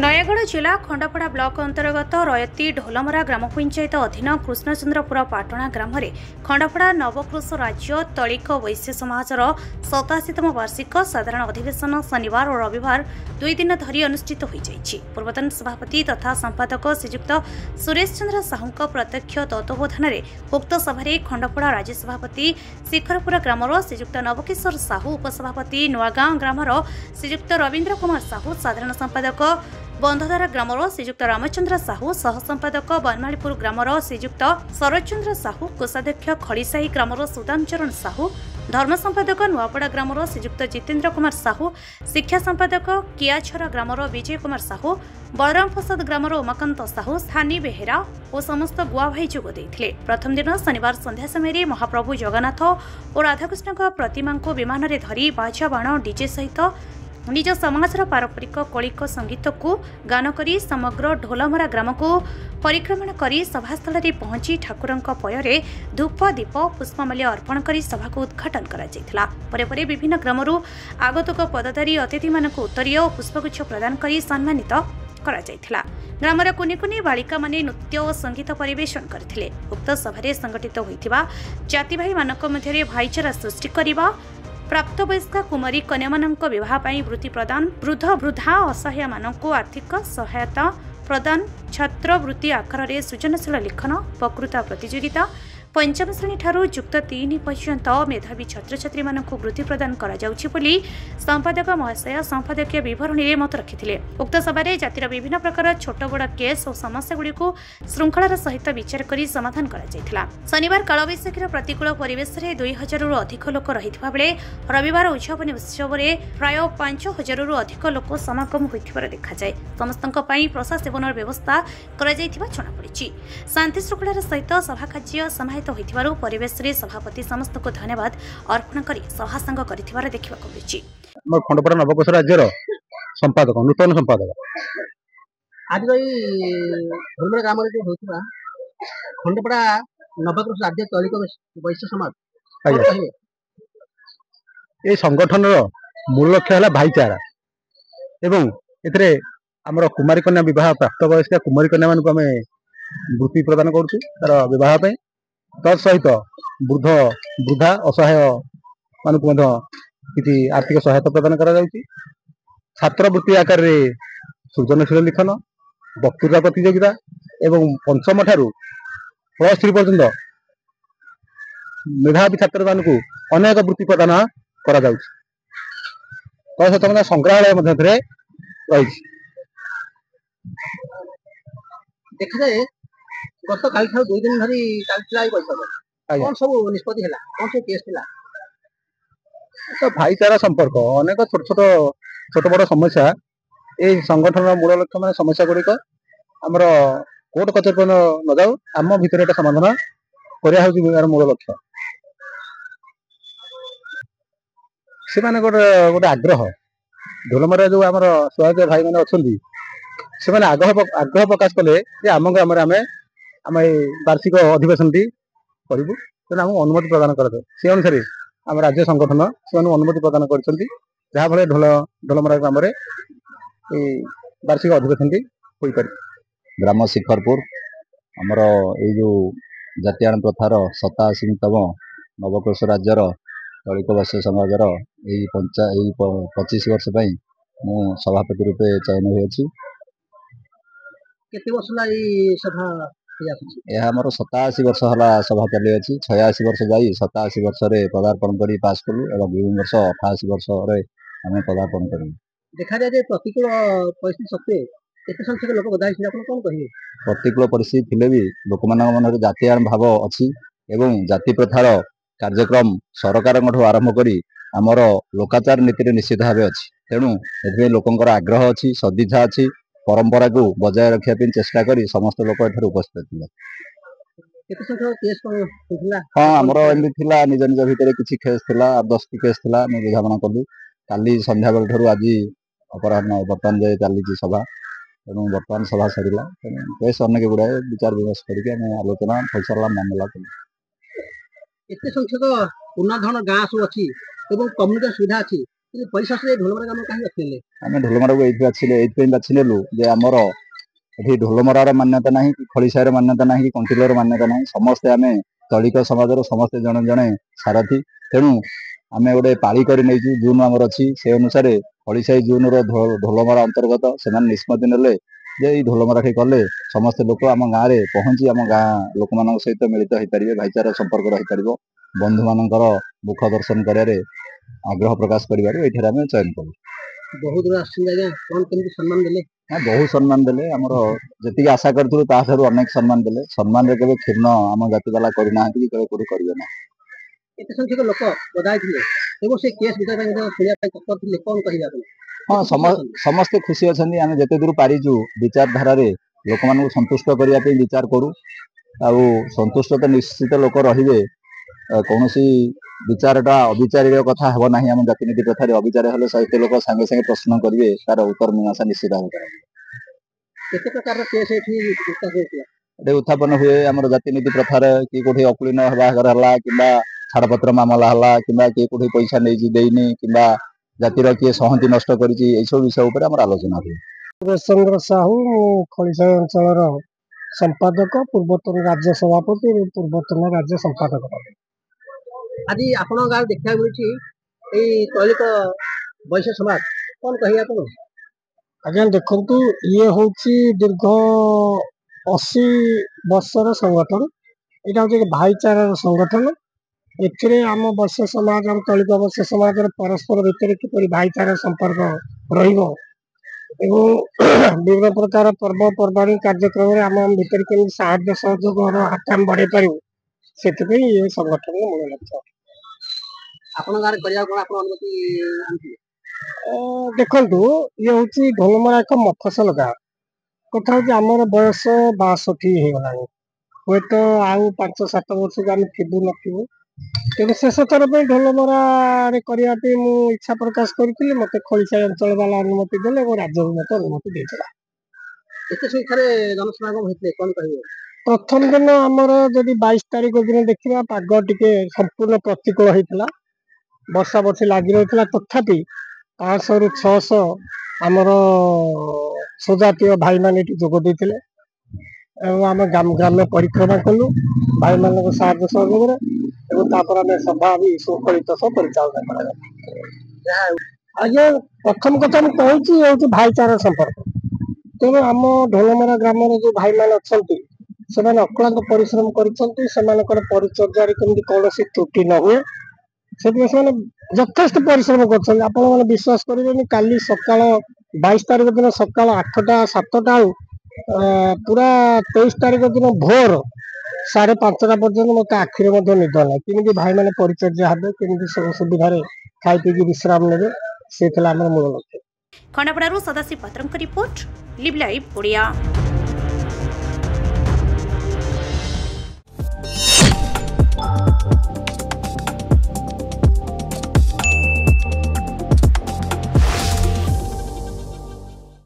नयगढ़ जिला खंडपड़ा ब्लॉक अंतर्गत रयती ढोलमरा ग्राम पंचायत अधीन कृष्णचंद्रपुर पाटणा ग्राम में खंडपड़ा नवकृष राज्य तलिक वैश्य समाजर 87तम वार्षिक साधारण अधिवेशन शनिवार और रविवार 2 दिन धरी अनुष्ठित हो जाइछि। पूर्वतन सभापति तथा संपादक श्रीयुक्त सुरेश चंद्र साहू प्रत्यक्ष तत्वावधान में उक्त सभा खंडपड़ा राज्य सभापति शिखरपुर ग्रामर श्रीयुक्त नवकिशोर साहू, उपसभापति नुआगां ग्रामर श्रीयुक्त रवींद्र कुमार साहू, साधारण संपादक बंधदारा ग्रामर श्रीयुक्त रामचंद्र साहू, सह संपादक बनमालीपुर ग्रामर श्रीयुक्त शरदचंद्र साहू, कोषाध्यक्ष खड़ीसाही ग्रामर सुदामचरण साहू, धर्म संपादक नुआपड़ा ग्रामर श्रीयुक्त जितेन्द्र कुमार साहू, शिक्षा संपादक कियाछरा ग्रामर विजय कुमार साहू, बलराम प्रसाद ग्रामर उमाकांत साहू, स्थानी बेहेरा और समस्त गुआ भाई जोग देइथिले। प्रथम दिन शनिवार संध्या समय महाप्रभु जगन्नाथ और राधाकृष्ण प्रतिमा को विमान में धरी बाजा बाण डीजे सहित निज समाजर पारंपरिक कौलिक संगीत को गान करी समग्र ढोलमरा ग्राम को परिक्रमण करी सभास्थल में पहुंची ठाकुरंक पୟରେ धूप दीप पुष्पमाल्य अर्पण करी सभा को उद्घाटन करा जायथिला। परे विभिन्न ग्रामरू आगतुक पदाधिकारी अतिथि मानक उत्तरीय और पुष्पगुच्छ प्रदान करी सम्मानित करा जायथिला। ग्रामर कुनी कुनी बालिका माने नृत्य और संगीत परिवेशन करथिले। उक्त सभारे संगठित होइथिबा जाति भाई मानक मध्यरे भाईचारा सृष्टि करिबा, प्राप्तवयस्क कुमारी कन्या मानक विवाह पाई वृत्ति प्रदान, वृद्ध वृद्धा असहाय मानक आर्थिक सहायता प्रदान, छात्रवृत्ति आकार में सृजनशील लेखन प्रकृत प्रतियोगिता, पंचम श्रेणी ठारू युक्त 3 पर्यंत मेधावी छात्र छात्री मानक वृत्ति प्रदान करा जाउछि बोली संपादक महाशय संपादकीय विवरणी में मत रखिथिले। उक्त सभारे जातिर विभिन्न प्रकार छोट बड़ केस और समस्या गुड़ी को श्रृंखलार सहित विचार करी समाधान करा जायथिला। शनिवार कालवैशाखीर प्रतिकूल परिवेश में 2000 रु अधिक लोक रहिथिबा बेले रविवार उद्यापन उत्सव में प्राय 5000 रु अधिक लोक समागम होइथिबार देखा जाय। समस्तक पई प्रसाद सेवन व्यवस्था करा जायथिबा जणा पड़िछि। शांति श्रृंखलार सहित सभा कार्य समाहित होइथिबारु परिवेश रे सभापति समस्त को धन्यवाद अर्पण करी सभा संग करिथिबार देखिबा को मिछि। हम खंडपड़ा नवकृष राज्यर संपादक नूतन संपादक आज भाई ढोलमरा ग्राम रे होइथिबा खंडपड़ा नवकृष राज्य तलिक वैश्य समाज ए संगठन रो मूल लक्ष्य है भाईचारा एवं एथरे हमर कुमारी कन्या विवाह प्राप्त वयस्क कुमारी कन्या मानक आम वृत्ति प्रदान करूछु तार विवाह पे तत्सहित वृद्ध वृद्धा असहाय मानक किसी आर्थिक सहायता प्रदान करा जाउछि। छात्रवृत्ति आकार रे सृजनशील लेखन, वक्तृता प्रतियोगिता एवं पंचम ठारू +3 पर्यंत मेधावी छात्र मानक अनेक वृत्ति प्रदान करा जाउछि। तत्सहित संग्रहालय मध्य रही देखा जाए गत काल 2 दिन धरी चलता बैठक कौन सब निष्पत्ति है, कौन सब केस थिला? तो भाईचारा संपर्क अनेक छोट बड़ समस्या ए संगठन मूल लक्ष्य मान समस्या गुड़िक आमर कोर्ट कचेरी न जाऊ आम भितर समाधान कर मूल लक्ष्य। से माने गोटे आग्रह ढोलमरा जो आमर सहयोग भाई मैंने अच्छा से आग्रह प्रकाश कले आम ग्राम आम वार्षिक अधिवेशन टी करूँ तेना आमको अनुमति प्रदान कराए से अनुसार आम राज्य संगठन से अनुमति प्रदान कर ढोलमरा ग्राम वार्षिक अधिवेशन टी हो पार। ग्राम शिखरपुर आमर यो जातीयान प्रथार 87तम नवकृष राज्यर तलिक वैश्य समाजर 25 वर्ष मु सभापति रूपे चयन होइछि। केते वर्ष लाई सभा यह आमर 87 वर्ष हला सभा चली अछि। 86 वर्ष जाई 87 वर्ष रे पदार्पण करी पास कलु एवं 2 वर्ष 88 वर्ष रे हमें पदार्पण करू। देखा जाए प्रतिकूल परिस्थिति सत्वे एते संख्यक लोक बधाई छी आपण कोन कहिए? प्रतिकूल परिस्थिति थिले भी लोक मान मन रे जातीयान भाव अछि एवं जाति प्रथार कार्यक्रम सरकार आरंभ करी आमर लोकाचार नीति निश्चित भाव अच्छी तेणु ए लोकंर आग्रह अच्छी सदिच्छा अच्छी परंपरा को बजाय रखापी चेष्टा करी समस्त लोक एठार उपस्थित थे। हाँ आमर एमती निज निज भितर किसी केस थिला 10टी केस थिला मैं बुझाणा कलु काली संध्या बेल ठारू आज अपराह्न बर्तमान जाए चली सभा तेणु बर्तमान सभा सरिला केस अनेक गुड़ाए विचार विमर्श करके आलोचना फैसला मामला एते संख्यक पुनर्धन गाँ सब अच्छी कम्युनिटी सुविधा अच्छी ପରିଶେଷ ରେ ଢୋଲମରା ଗ୍ରାମ କାହିଁକି ବାଛିଲେ? ଆମେ ଢୋଲମରାକୁ ଏଇଥିପାଇଁ ବାଛି ନେଲୁ ଯେ ଆମର ଏଠି ଢୋଲମରାର ମାନ୍ୟତା ନାହିଁ କି ଖଳିସାହିର ମାନ୍ୟତା ନାହିଁ କି କଣ୍ଟିଲୋର ମାନ୍ୟତା ନାହିଁ। ସମସ୍ତେ ଆମେ ତଳିକ ସମାଜର ସମସ୍ତେ ଜଣେ ଜଣେ ସାରଥୀ। ତେଣୁ ଆମେ ଗୋଟେ ପାଳି କରି ନେଇଛୁ, ଜୁନ୍ ଆମର ଅଛି। ସେ ଅନୁସାରେ ଖଳିସାହି ଜୁନ୍ର ଢୋଲମରା ଅନ୍ତର୍ଗତ ସେମାନେ ନିଷ୍ପତ୍ତି ନେଲେ ଯେ ଏଇ ଢୋଲମରାଠି କଲେ ସମସ୍ତେ ଲୋକ ଆମ ଗାଁରେ ପହଞ୍ଚି ଆମ ଗାଁ ଲୋକମାନଙ୍କ ସହିତ ମିଳିତ ହେଇପାରିବେ, ଭାଇଚାରା ସମ୍ପର୍କ ରହିପାରିବ, ବନ୍ଧୁମାନଙ୍କର ମୁଖ ଦର୍ଶନ କରିବାରେ ଆଗ୍ରହ ପ୍ରକାଶ କରିବାରୁ ଏଇଠାରେ ଆମେ ଚୟନ କଲୁ। ବହୁତ ଦୂର ଆସୁଛନ୍ତି ଆଜ୍ଞା, କଣ କେମିତି ସମ୍ମାନ ଦେଲେ? ବହୁତ ସମ୍ମାନ ଦେଲେ। ଆମର ଯେତିକି ଆଶା କରିଥିଲୁ ତାଠାରୁ ଅନେକ ସମ୍ମାନ ଦେଲେ। ସମ୍ମାନରେ କେବେ କ୍ଷୁର୍ଣ୍ଣ ଆମ ଜାତି ବାଲା କରିନାହାନ୍ତି କି କେବେ କୋଉଠି କରିବେ ନାହିଁ। ଏତେ ସଂଖ୍ୟକ ଲୋକ ବଧାଇ ଥିଲେ ଏବଂ ସେ କେସ୍ ବିଷୟ ପାଇଁ ଶୁଣିବା ପାଇଁ ତତ୍ପର ଥିଲେ, କଣ କହିବେ ଆପଣ? ହଁ, ସମସ୍ତେ ଖୁସି ଅଛନ୍ତି। ଆମେ ଯେତେ ଦୂର ପାରିଛୁ ବିଚାରଧାରାରେ ଲୋକମାନଙ୍କୁ ସନ୍ତୁଷ୍ଟ କରିବା ପାଇଁ ବିଚାର କରୁ। ଆଉ ସନ୍ତୁଷ୍ଟ ତ ନିଶ୍ଚିତ ଲୋକ ରହିବେ। କୌଣସି ବିଚାରଟା ଅବିଚାରୀର କଥା ହେବ ନାହିଁ। ଆମ ଜାତିନୀତି ପ୍ରଥାରେ ଅବିଚାର ହେଲେ ସାହିତ୍ୟ ଲୋକ ସାଙ୍ଗେ ସାଙ୍ଗେ ପ୍ରଶ୍ନ କରିବେ, ତାର ଉତ୍ତର ମୀମାଂସା ନିଶ୍ଚିତ ଭାବେ କରାଯିବ। କେତେ ପ୍ରକାରର କେସ୍ ଏଠି ଉତ୍ଥାପନ ହୁଏ ଆମର ଜାତିନୀତି ପ୍ରଥାରେ। କିଏ କୋଉଠି ଅକୁଳୀନ ବାହାଘର ହେଲା କିମ୍ବା ଛାଡ଼ପତ୍ର ମାମଲା ହେଲା କିମ୍ବା କିଏ କୋଉଠି ପଇସା ନେଇଛି ଦେଇନି କିମ୍ବା ଜାତିର କିଏ ସଂହତି ନଷ୍ଟ କରିଛି, ଏଇସବୁ ବିଷୟ ଉପରେ ଆମର ଆଲୋଚନା ହୁଏ। ସୁରେଶ ସାହୁ, ଖଳିସାହି ଅଞ୍ଚଳର ସମ୍ପାଦକ, ପୂର୍ବତନ ରାଜ୍ୟ ସଭାପତି ଏବଂ ପୂର୍ବତନ ରାଜ୍ୟ ସମ୍ପାଦକ। ଆଜି ଆପଣଙ୍କ ଗାଁରେ ଦେଖିବାକୁ ମିଳୁଛି ଏଇ ତୈଳିକ ବୈଶ୍ୟ ସମାଜ, କଣ କହିବେ ଆପଣ? ଆଜ୍ଞା ଦେଖନ୍ତୁ, ଇଏ ହଉଛି ଦୀର୍ଘ 80 ବର୍ଷର ସଂଗଠନ। ଏଇଟା ହଉଛି ଭାଇଚାରାର ସଂଗଠନ। ଏଥିରେ ଆମ ବୈଶ୍ୟ ସମାଜ ଆଉ ତୈଳିକ ବୈଶ୍ୟ ସମାଜର ପରସ୍ପର ଭିତରେ କିପରି ଭାଇଚାରା ସମ୍ପର୍କ ରହିବ ଏବଂ ବିଭିନ୍ନ ପ୍ରକାର ପର୍ବପର୍ବାଣୀ କାର୍ଯ୍ୟକ୍ରମରେ ଆମ ଭିତରେ କେମିତି ସାହାଯ୍ୟ ସହଯୋଗର ହାତ ଆମେ ବଢେଇ ପାରିବୁ, ସେଥିପାଇଁ ଏ ସଂଗଠନର ମୂଳ ଲକ୍ଷ୍ୟ। ଆପଣଙ୍କ ଗାଁରେ କରିବାକୁ କଣ ଆପଣ ଅନୁମତି ଆଣିଥିଲେ? ଦେଖନ୍ତୁ, ଇଏ ହଉଛି ଢୋଲମରା ଏକ ମଫସଲ ଗାଁ। କଥା ହଉଛି ଆମର ବୟସ 62 ହେଇଗଲାଣି। ହୁଏତ ଆଉ 5-7 ବର୍ଷକୁ ଆମେ ଥିବୁ ନଥିବୁ। ତେଣୁ ଶେଷ ଥର ପାଇଁ ଢୋଲମରାରେ କରିବା ପାଇଁ ମୁଁ ଇଚ୍ଛା ପ୍ରକାଶ କରିଥିଲି। ମତେ ଖଳିସାହି ଅଞ୍ଚଳ ବାଲା ଅନୁମତି ଦେଲେ ଏବଂ ରାଜ୍ୟ ବି ମତେ ଅନୁମତି ଦେଇଥିଲା। କେତେ ସଂଖ୍ୟାରେ ଜନସମାଗମ ହେଇଥିଲେ, କଣ କହିବେ? ପ୍ରଥମ ଦିନ ଆମର ଯଦି 22 ତାରିଖ ଦିନ ଦେଖିବା, ପାଗ ଟିକେ ସମ୍ପୂର୍ଣ୍ଣ ପ୍ରତିକୂଳ ହେଇଥିଲା। ବର୍ଷା ବର୍ଷି ଲାଗି ରହିଥିଲା। ତଥାପି 500ରୁ 600 ଆମର ସ୍ୱଜାତୀୟ ଭାଇମାନେ ଏଠି ଯୋଗ ଦେଇଥିଲେ ଏବଂ ଆମେ ଗ୍ରାମ୍ୟ ପରିକ୍ରମା କଲୁ ଭାଇମାନଙ୍କ ସାହାଯ୍ୟ ସହଯୋଗରେ ଏବଂ ତାପରେ ଆମେ ସଭା ବି ଶୃଙ୍ଖଳିତ ସହ ପରିଚାଳନା କରାଗଲା। ଆଜ୍ଞା, ପ୍ରଥମ କଥା ମୁଁ କହୁଛି ହଉଛି ଭାଇଚାରା ସମ୍ପର୍କ। ତେଣୁ ଆମ ଢୋଲମରା ଗ୍ରାମରେ ଯୋଉ ଭାଇମାନେ ଅଛନ୍ତି ସେମାନେ ଅକ୍ଳାନ୍ତ ପରିଶ୍ରମ କରିଛନ୍ତି। ସେମାନଙ୍କର ପରିଚର୍ଯାରେ କେମିତି କୌଣସି ତ୍ରୁଟି ନ ହୁଏ ସେଥିପାଇଁ ସେମାନେ ଯଥେଷ୍ଟ ପରିଶ୍ରମ କରୁଛନ୍ତି। ଆପଣମାନେ ବିଶ୍ୱାସ କରିବେନି, କାଲି ସକାଳ 22 ତାରିଖ ଦିନ ସକାଳ 8ଟା-7ଟା ବେଳୁ ପୁରା 23 ତାରିଖ ଦିନ ଭୋର 5:30 ପର୍ଯ୍ୟନ୍ତ ମତେ ଆଖିରେ ମଧ୍ୟ ନିଦ ନାହିଁ। କେମିତି ଭାଇମାନେ ପରିଚର୍ଯା ହେବେ, କେମିତି ସବୁ ସୁବିଧାରେ ଖାଇ ପିଇକି ବିଶ୍ରାମ ନେବେ, ସେ ଥିଲା ଆମର ମୂଳ ଲକ୍ଷ୍ୟ। ଖଣ୍ଡପଡ଼ାରୁ ସଦାଶିବ ପାତ୍ରଙ୍କ ରିପୋର୍ଟ, ଲିଭ୍ ଲାଇଭ୍ ଓଡ଼ିଆ।